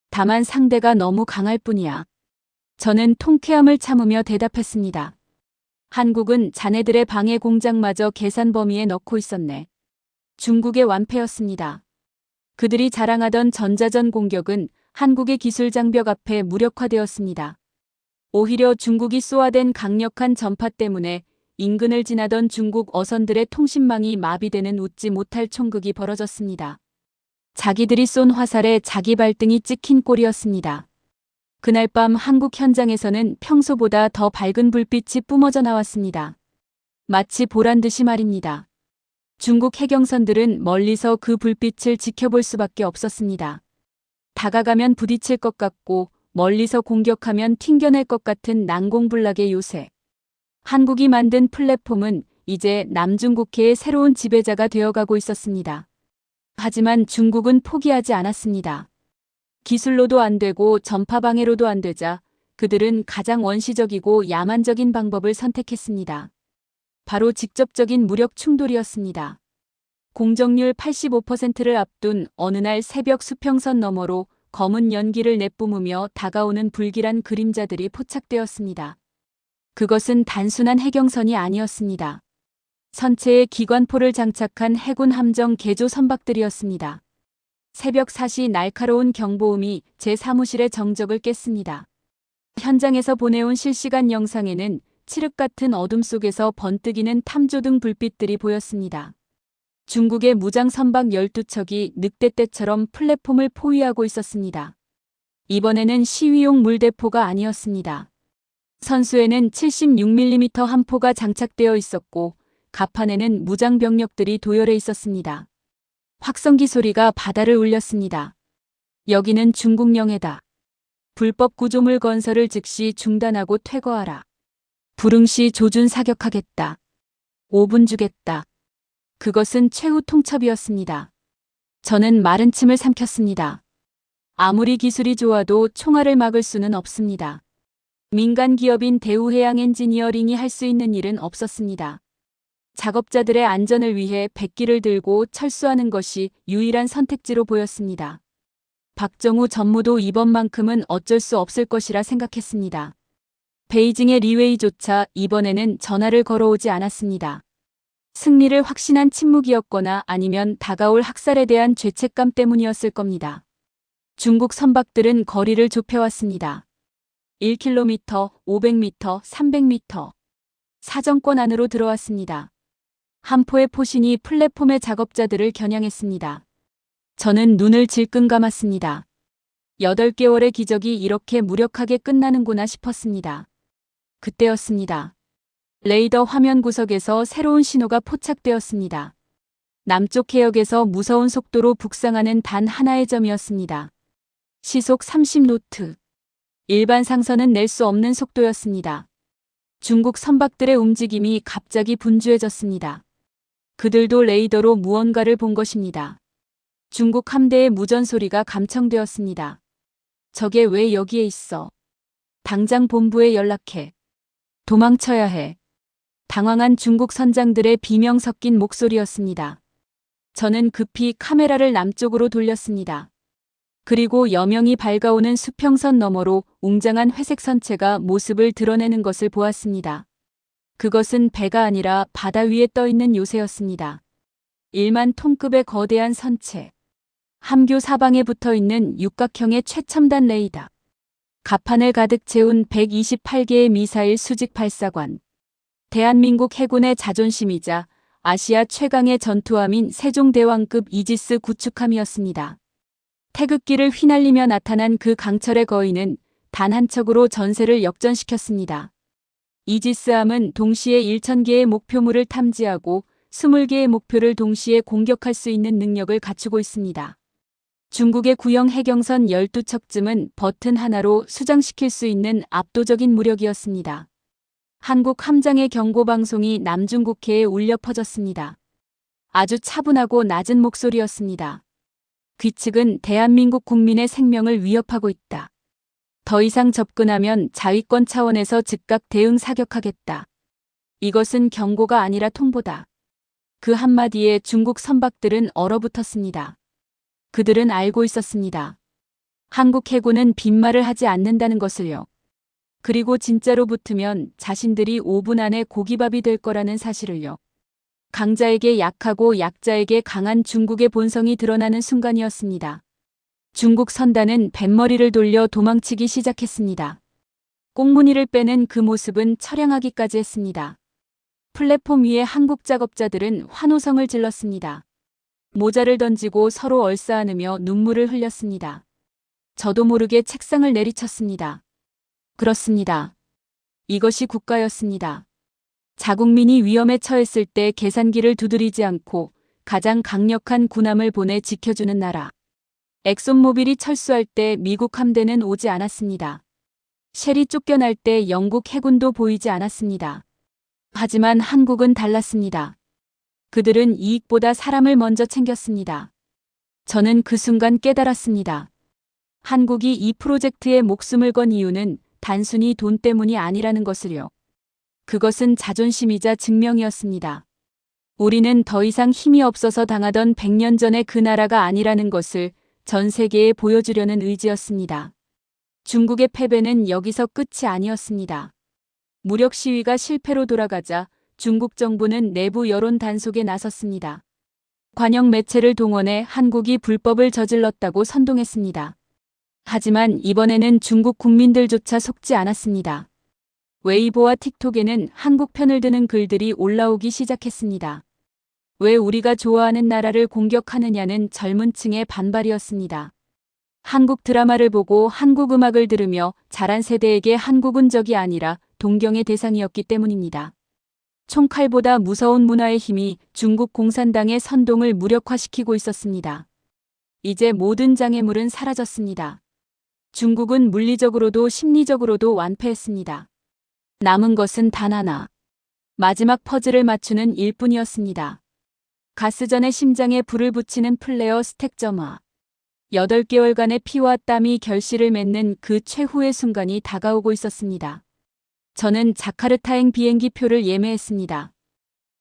다만 상대가 너무 강할 뿐이야. 저는 통쾌함을 참으며 대답했습니다. 한국은 자네들의 방해 공장마저 계산 범위에 넣고 있었네. 중국의 완패였습니다. 그들이 자랑하던 전자전 공격은 한국의 기술 장벽 앞에 무력화되었습니다. 오히려 중국이 쏘아댄 강력한 전파 때문에 인근을 지나던 중국 어선들의 통신망이 마비되는 웃지 못할 총극이 벌어졌습니다. 자기들이 쏜 화살에 자기 발등이 찍힌 꼴이었습니다. 그날 밤 한국 현장에서는 평소보다 더 밝은 불빛이 뿜어져 나왔습니다. 마치 보란듯이 말입니다. 중국 해경선들은 멀리서 그 불빛을 지켜볼 수밖에 없었습니다. 다가가면 부딪힐 것 같고 멀리서 공격하면 튕겨낼 것 같은 난공불락의 요새. 한국이 만든 플랫폼은 이제 남중국해의 새로운 지배자가 되어가고 있었습니다. 하지만 중국은 포기하지 않았습니다. 기술로도 안 되고 전파 방해로도 안 되자 그들은 가장 원시적이고 야만적인 방법을 선택했습니다. 바로 직접적인 무력 충돌이었습니다. 공정률 85%를 앞둔 어느 날 새벽 수평선 너머로 검은 연기를 내뿜으며 다가오는 불길한 그림자들이 포착되었습니다. 그것은 단순한 해경선이 아니었습니다. 선체에 기관포를 장착한 해군 함정 개조 선박들이었습니다. 새벽 4시 날카로운 경보음이 제 사무실의 정적을 깼습니다. 현장에서 보내온 실시간 영상에는 칠흑 같은 어둠 속에서 번뜩이는 탐조등 불빛들이 보였습니다. 중국의 무장 선박 12척이 늑대떼처럼 플랫폼을 포위하고 있었습니다. 이번에는 시위용 물대포가 아니었습니다. 선수에는 76mm 함포가 장착되어 있었고 갑판에는 무장 병력들이 도열해 있었습니다. 확성기 소리가 바다를 울렸습니다. 여기는 중국 영해다. 불법 구조물 건설을 즉시 중단하고 퇴거하라. 불응시 조준 사격하겠다. 5분 주겠다. 그것은 최후 통첩이었습니다. 저는 마른 침을 삼켰습니다. 아무리 기술이 좋아도 총알을 막을 수는 없습니다. 민간 기업인 대우해양 엔지니어링이 할 수 있는 일은 없었습니다. 작업자들의 안전을 위해 백기를 들고 철수하는 것이 유일한 선택지로 보였습니다. 박정우 전무도 이번만큼은 어쩔 수 없을 것이라 생각했습니다. 베이징의 리웨이조차 이번에는 전화를 걸어오지 않았습니다. 승리를 확신한 침묵이었거나 아니면 다가올 학살에 대한 죄책감 때문이었을 겁니다. 중국 선박들은 거리를 좁혀왔습니다. 1km, 500m, 300m. 사정권 안으로 들어왔습니다. 함포의 포신이 플랫폼의 작업자들을 겨냥했습니다. 저는 눈을 질끈 감았습니다. 8개월의 기적이 이렇게 무력하게 끝나는구나 싶었습니다. 그때였습니다. 레이더 화면 구석에서 새로운 신호가 포착되었습니다. 남쪽 해역에서 무서운 속도로 북상하는 단 하나의 점이었습니다. 시속 30노트. 일반 상선은 낼 수 없는 속도였습니다. 중국 선박들의 움직임이 갑자기 분주해졌습니다. 그들도 레이더로 무언가를 본 것입니다. 중국 함대의 무전 소리가 감청되었습니다. 저게 왜 여기에 있어? 당장 본부에 연락해. 도망쳐야 해. 당황한 중국 선장들의 비명 섞인 목소리였습니다. 저는 급히 카메라를 남쪽으로 돌렸습니다. 그리고 여명이 밝아오는 수평선 너머로 웅장한 회색 선체가 모습을 드러내는 것을 보았습니다. 그것은 배가 아니라 바다 위에 떠있는 요새였습니다. 1만 톤급의 거대한 선체. 함교 사방에 붙어있는 육각형의 최첨단 레이더. 갑판을 가득 채운 128개의 미사일 수직 발사관. 대한민국 해군의 자존심이자 아시아 최강의 전투함인 세종대왕급 이지스 구축함이었습니다. 태극기를 휘날리며 나타난 그 강철의 거인은 단 한 척으로 전세를 역전시켰습니다. 이지스함은 동시에 1000개의 목표물을 탐지하고 20개의 목표를 동시에 공격할 수 있는 능력을 갖추고 있습니다. 중국의 구형 해경선 12척쯤은 버튼 하나로 수장시킬 수 있는 압도적인 무력이었습니다. 한국 함장의 경고방송이 남중국해에 울려 퍼졌습니다. 아주 차분하고 낮은 목소리였습니다. 귀측은 대한민국 국민의 생명을 위협하고 있다. 더 이상 접근하면 자위권 차원에서 즉각 대응 사격하겠다. 이것은 경고가 아니라 통보다. 그 한마디에 중국 선박들은 얼어붙었습니다. 그들은 알고 있었습니다. 한국 해군은 빈말을 하지 않는다는 것을요. 그리고 진짜로 붙으면 자신들이 5분 안에 고기밥이 될 거라는 사실을요. 강자에게 약하고 약자에게 강한 중국의 본성이 드러나는 순간이었습니다. 중국 선단은 뱃머리를 돌려 도망치기 시작했습니다. 꽁무니를 빼는 그 모습은 처량하기까지 했습니다. 플랫폼 위에 한국 작업자들은 환호성을 질렀습니다. 모자를 던지고 서로 얼싸안으며 눈물을 흘렸습니다. 저도 모르게 책상을 내리쳤습니다. 그렇습니다. 이것이 국가였습니다. 자국민이 위험에 처했을 때 계산기를 두드리지 않고 가장 강력한 군함을 보내 지켜주는 나라. 엑손모빌이 철수할 때 미국 함대는 오지 않았습니다. 쉘이 쫓겨날 때 영국 해군도 보이지 않았습니다. 하지만 한국은 달랐습니다. 그들은 이익보다 사람을 먼저 챙겼습니다. 저는 그 순간 깨달았습니다. 한국이 이 프로젝트에 목숨을 건 이유는 단순히 돈 때문이 아니라는 것을요. 그것은 자존심이자 증명이었습니다. 우리는 더 이상 힘이 없어서 당하던 100년 전의 그 나라가 아니라는 것을 전 세계에 보여주려는 의지였습니다. 중국의 패배는 여기서 끝이 아니었습니다. 무력 시위가 실패로 돌아가자 중국 정부는 내부 여론 단속에 나섰습니다. 관영 매체를 동원해 한국이 불법을 저질렀다고 선동했습니다. 하지만 이번에는 중국 국민들조차 속지 않았습니다. 웨이보와 틱톡에는 한국 편을 드는 글들이 올라오기 시작했습니다. 왜 우리가 좋아하는 나라를 공격하느냐는 젊은 층의 반발이었습니다. 한국 드라마를 보고 한국 음악을 들으며 자란 세대에게 한국은 적이 아니라 동경의 대상이었기 때문입니다. 총칼보다 무서운 문화의 힘이 중국 공산당의 선동을 무력화시키고 있었습니다. 이제 모든 장애물은 사라졌습니다. 중국은 물리적으로도 심리적으로도 완패했습니다. 남은 것은 단 하나. 마지막 퍼즐을 맞추는 일뿐이었습니다. 가스전의 심장에 불을 붙이는 플레어 스택 점화. 8개월간의 피와 땀이 결실을 맺는 그 최후의 순간이 다가오고 있었습니다. 저는 자카르타행 비행기 표를 예매했습니다.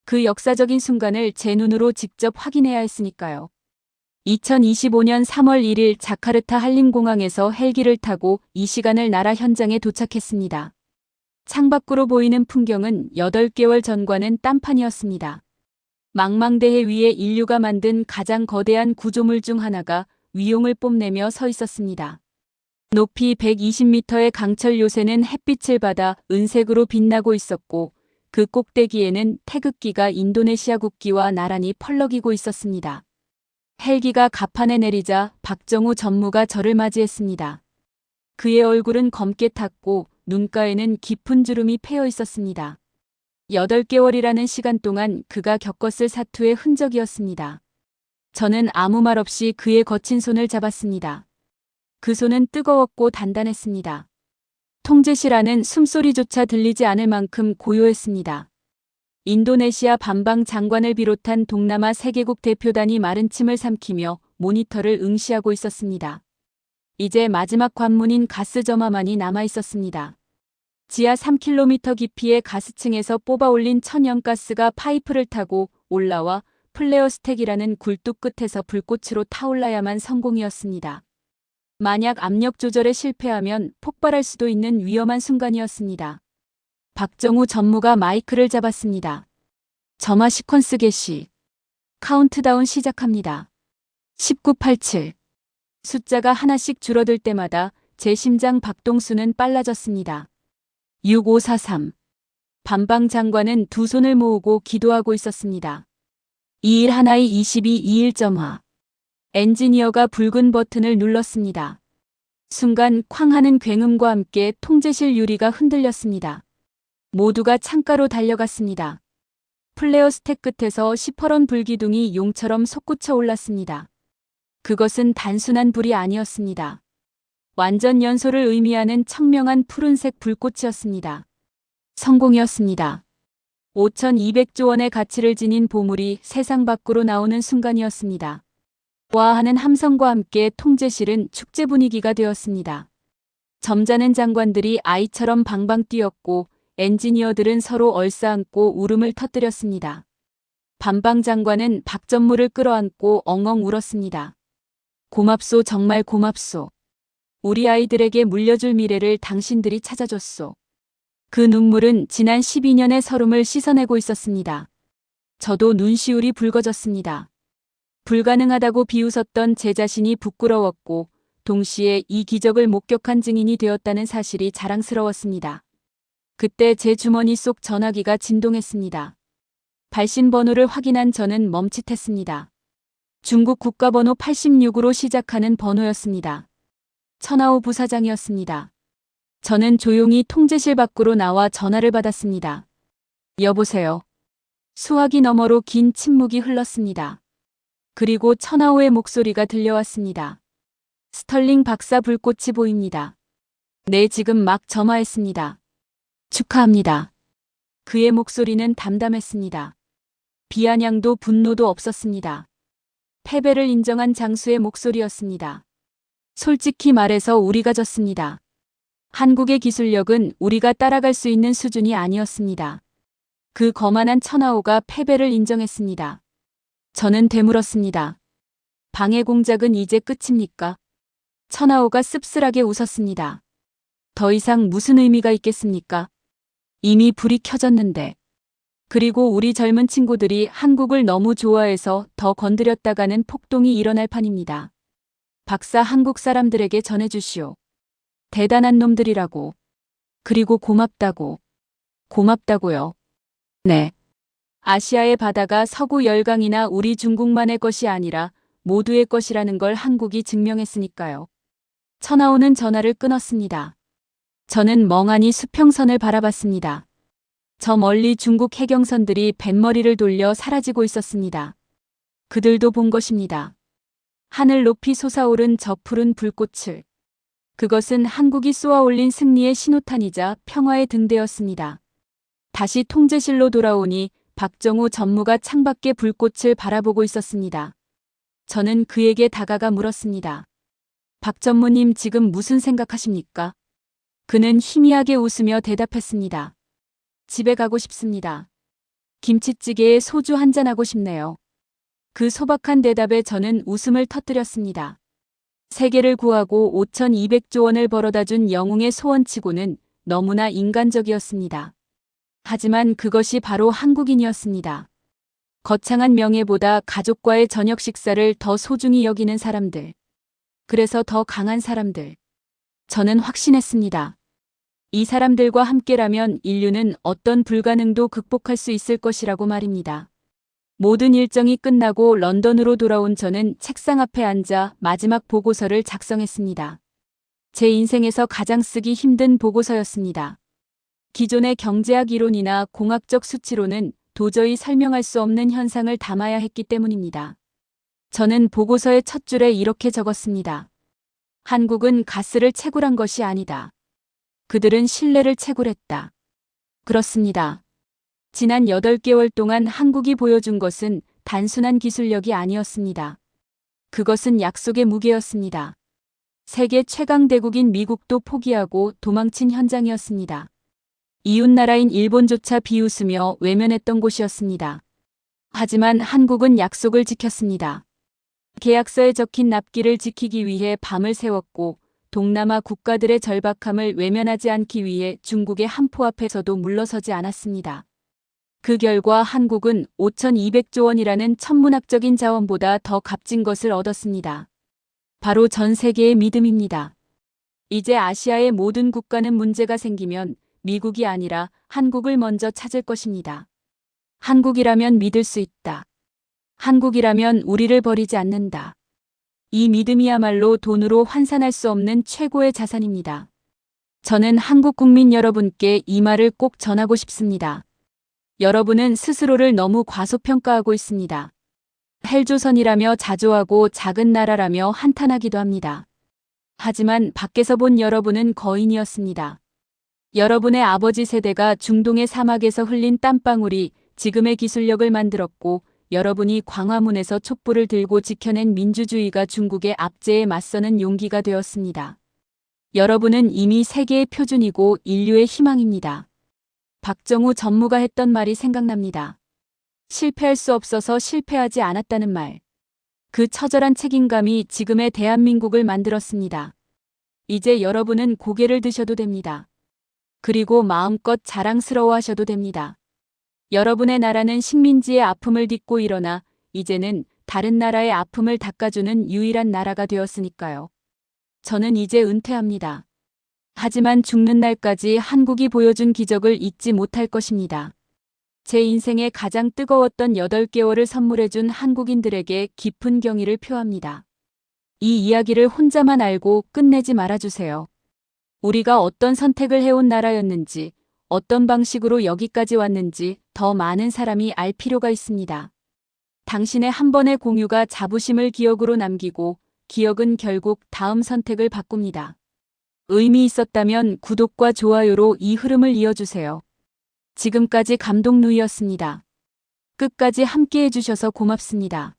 그 역사적인 순간을 제 눈으로 직접 확인해야 했으니까요. 2025년 3월 1일 자카르타 한림공항에서 헬기를 타고 이 시간을 나라 현장에 도착했습니다. 창밖으로 보이는 풍경은 8개월 전과는 딴판이었습니다. 망망대해 위에 인류가 만든 가장 거대한 구조물 중 하나가 위용을 뽐내며 서 있었습니다. 높이 120m의 강철 요새는 햇빛을 받아 은색으로 빛나고 있었고 그 꼭대기에는 태극기가 인도네시아 국기와 나란히 펄럭이고 있었습니다. 헬기가 갑판에 내리자 박정우 전무가 저를 맞이했습니다. 그의 얼굴은 검게 탔고 눈가에는 깊은 주름이 패여 있었습니다. 8개월이라는 시간 동안 그가 겪었을 사투의 흔적이었습니다. 저는 아무 말 없이 그의 거친 손을 잡았습니다. 그 손은 뜨거웠고 단단했습니다. 통제시라는 숨소리조차 들리지 않을 만큼 고요했습니다. 인도네시아 반방 장관을 비롯한 동남아 3개국 대표단이 마른 침을 삼키며 모니터를 응시하고 있었습니다. 이제 마지막 관문인 가스 점화만이 남아 있었습니다. 지하 3km 깊이의 가스층에서 뽑아 올린 천연가스가 파이프를 타고 올라와 플레어 스택이라는 굴뚝 끝에서 불꽃으로 타올라야만 성공이었습니다. 만약 압력 조절에 실패하면 폭발할 수도 있는 위험한 순간이었습니다. 박정우 전무가 마이크를 잡았습니다. 점화 시퀀스 개시. 카운트다운 시작합니다. 1987. 숫자가 하나씩 줄어들 때마다 제 심장 박동수는 빨라졌습니다. 6543. 반방 장관은 두 손을 모으고 기도하고 있었습니다. 2일 하나의 22 2일 점화. 엔지니어가 붉은 버튼을 눌렀습니다. 순간 쾅 하는 굉음과 함께 통제실 유리가 흔들렸습니다. 모두가 창가로 달려갔습니다. 플레어 스택 끝에서 시퍼런 불기둥이 용처럼 솟구쳐 올랐습니다. 그것은 단순한 불이 아니었습니다. 완전 연소를 의미하는 청명한 푸른색 불꽃이었습니다. 성공이었습니다. 5,200조 원의 가치를 지닌 보물이 세상 밖으로 나오는 순간이었습니다. 와 하는 함성과 함께 통제실은 축제 분위기가 되었습니다. 점잖은 장관들이 아이처럼 방방 뛰었고 엔지니어들은 서로 얼싸안고 울음을 터뜨렸습니다. 반방장관은 박전무를 끌어안고 엉엉 울었습니다. 고맙소, 정말 고맙소. 우리 아이들에게 물려줄 미래를 당신들이 찾아줬소. 그 눈물은 지난 12년의 서름을 씻어내고 있었습니다. 저도 눈시울이 붉어졌습니다. 불가능하다고 비웃었던 제 자신이 부끄러웠고 동시에 이 기적을 목격한 증인이 되었다는 사실이 자랑스러웠습니다. 그때 제 주머니 속 전화기가 진동했습니다. 발신 번호를 확인한 저는 멈칫했습니다. 중국 국가번호 86으로 시작하는 번호였습니다. 천하오 부사장이었습니다. 저는 조용히 통제실 밖으로 나와 전화를 받았습니다. 여보세요. 수화기 너머로 긴 침묵이 흘렀습니다. 그리고 천하오의 목소리가 들려왔습니다. 스털링 박사 불꽃이 보입니다. 네, 지금 막 점화했습니다. 축하합니다. 그의 목소리는 담담했습니다. 비아냥도 분노도 없었습니다. 패배를 인정한 장수의 목소리였습니다. 솔직히 말해서 우리가 졌습니다. 한국의 기술력은 우리가 따라갈 수 있는 수준이 아니었습니다. 그 거만한 천하오가 패배를 인정했습니다. 저는 되물었습니다. 방해 공작은 이제 끝입니까? 천하오가 씁쓸하게 웃었습니다. 더 이상 무슨 의미가 있겠습니까? 이미 불이 켜졌는데. 그리고 우리 젊은 친구들이 한국을 너무 좋아해서 더 건드렸다가는 폭동이 일어날 판입니다. 박사, 한국 사람들에게 전해주시오. 대단한 놈들이라고. 그리고 고맙다고. 고맙다고요. 네. 아시아의 바다가 서구 열강이나 우리 중국만의 것이 아니라 모두의 것이라는 걸 한국이 증명했으니까요. 천하오는 전화를 끊었습니다. 저는 멍하니 수평선을 바라봤습니다. 저 멀리 중국 해경선들이 뱃머리를 돌려 사라지고 있었습니다. 그들도 본 것입니다. 하늘 높이 솟아오른 저 푸른 불꽃을. 그것은 한국이 쏘아올린 승리의 신호탄이자 평화의 등대였습니다. 다시 통제실로 돌아오니 박정우 전무가 창밖의 불꽃을 바라보고 있었습니다. 저는 그에게 다가가 물었습니다. 박 전무님, 지금 무슨 생각하십니까? 그는 희미하게 웃으며 대답했습니다. 집에 가고 싶습니다. 김치찌개에 소주 한잔하고 싶네요. 그 소박한 대답에 저는 웃음을 터뜨렸습니다. 세계를 구하고 5,200조 원을 벌어다 준 영웅의 소원치고는 너무나 인간적이었습니다. 하지만 그것이 바로 한국인이었습니다. 거창한 명예보다 가족과의 저녁 식사를 더 소중히 여기는 사람들. 그래서 더 강한 사람들. 저는 확신했습니다. 이 사람들과 함께라면 인류는 어떤 불가능도 극복할 수 있을 것이라고 말입니다. 모든 일정이 끝나고 런던으로 돌아온 저는 책상 앞에 앉아 마지막 보고서를 작성했습니다. 제 인생에서 가장 쓰기 힘든 보고서였습니다. 기존의 경제학 이론이나 공학적 수치로는 도저히 설명할 수 없는 현상을 담아야 했기 때문입니다. 저는 보고서의 첫 줄에 이렇게 적었습니다. 한국은 가스를 채굴한 것이 아니다. 그들은 신뢰를 채굴했다. 그렇습니다. 지난 8개월 동안 한국이 보여준 것은 단순한 기술력이 아니었습니다. 그것은 약속의 무게였습니다. 세계 최강 대국인 미국도 포기하고 도망친 현장이었습니다. 이웃나라인 일본조차 비웃으며 외면했던 곳이었습니다. 하지만 한국은 약속을 지켰습니다. 계약서에 적힌 납기를 지키기 위해 밤을 새웠고 동남아 국가들의 절박함을 외면하지 않기 위해 중국의 한포 앞에서도 물러서지 않았습니다. 그 결과 한국은 5,200조 원이라는 천문학적인 자원보다 더 값진 것을 얻었습니다. 바로 전 세계의 믿음입니다. 이제 아시아의 모든 국가는 문제가 생기면 미국이 아니라 한국을 먼저 찾을 것입니다. 한국이라면 믿을 수 있다. 한국이라면 우리를 버리지 않는다. 이 믿음이야말로 돈으로 환산할 수 없는 최고의 자산입니다. 저는 한국 국민 여러분께 이 말을 꼭 전하고 싶습니다. 여러분은 스스로를 너무 과소평가하고 있습니다. 헬조선이라며 자조하고 작은 나라라며 한탄하기도 합니다. 하지만 밖에서 본 여러분은 거인이었습니다. 여러분의 아버지 세대가 중동의 사막에서 흘린 땀방울이 지금의 기술력을 만들었고 여러분이 광화문에서 촛불을 들고 지켜낸 민주주의가 중국의 압제에 맞서는 용기가 되었습니다. 여러분은 이미 세계의 표준이고 인류의 희망입니다. 박정우 전무가 했던 말이 생각납니다. 실패할 수 없어서 실패하지 않았다는 말. 그 처절한 책임감이 지금의 대한민국을 만들었습니다. 이제 여러분은 고개를 드셔도 됩니다. 그리고 마음껏 자랑스러워하셔도 됩니다. 여러분의 나라는 식민지의 아픔을 딛고 일어나 이제는 다른 나라의 아픔을 닦아주는 유일한 나라가 되었으니까요. 저는 이제 은퇴합니다. 하지만 죽는 날까지 한국이 보여준 기적을 잊지 못할 것입니다. 제 인생의 가장 뜨거웠던 8개월을 선물해준 한국인들에게 깊은 경의를 표합니다. 이 이야기를 혼자만 알고 끝내지 말아주세요. 우리가 어떤 선택을 해온 나라였는지, 어떤 방식으로 여기까지 왔는지 더 많은 사람이 알 필요가 있습니다. 당신의 한 번의 공유가 자부심을 기억으로 남기고 기억은 결국 다음 선택을 바꿉니다. 의미 있었다면 구독과 좋아요로 이 흐름을 이어주세요. 지금까지 감독누이였습니다. 끝까지 함께 해주셔서 고맙습니다.